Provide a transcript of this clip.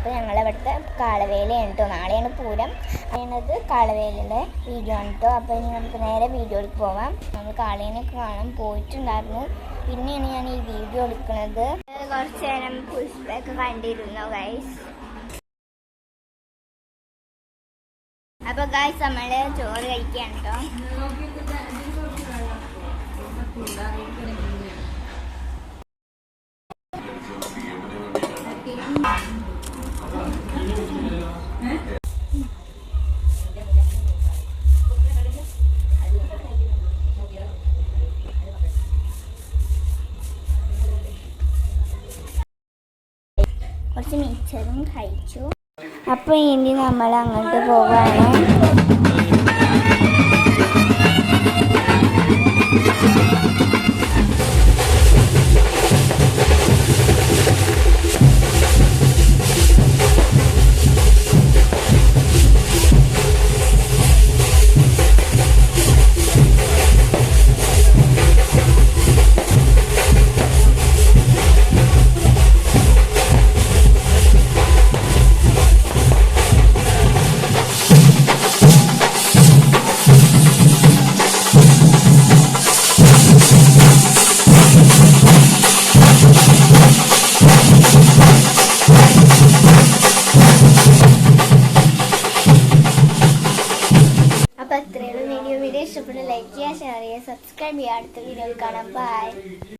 അപ്പോൾ ഞങ്ങളിവിടുത്തെ കാളവേലയാണ് കേട്ടോ. നാളെയാണ് പൂരം. അതിനത് കാളവേലയുടെ വീഡിയോ ആണ് കേട്ടോ. അപ്പോൾ ഇനി നമുക്ക് നേരെ വീഡിയോയിലേക്ക് പോവാം. നമ്മൾ കാളേനൊക്കെ കാണാൻ പോയിട്ടുണ്ടായിരുന്നു. പിന്നെയാണ് ഞാൻ ഈ വീഡിയോ എടുക്കുന്നത്. കുറച്ച് നേരം പുഷ്പമൊക്കെ കണ്ടിരുന്നു ഗൈസ്. അപ്പോൾ ഗൈസ് നമ്മൾ ചോറ് കഴിക്കുകയാണ് കേട്ടോ. കുറച്ച് മിച്ചറും കഴിച്ചു. അപ്പോൾ ഇനി നമ്മൾ അങ്ങോട്ട് പോവാണ്. അപ്പോൾ അത്രയുള്ള വീഡിയോ ഇഷ്ടപ്പെട്ട ലൈക്ക് ചെയ്യുക, ഷെയർ ചെയ്യുക, സബ്സ്ക്രൈബ് ചെയ്യുക. അടുത്ത വീഡിയോയിൽ കാണാം. ബൈ.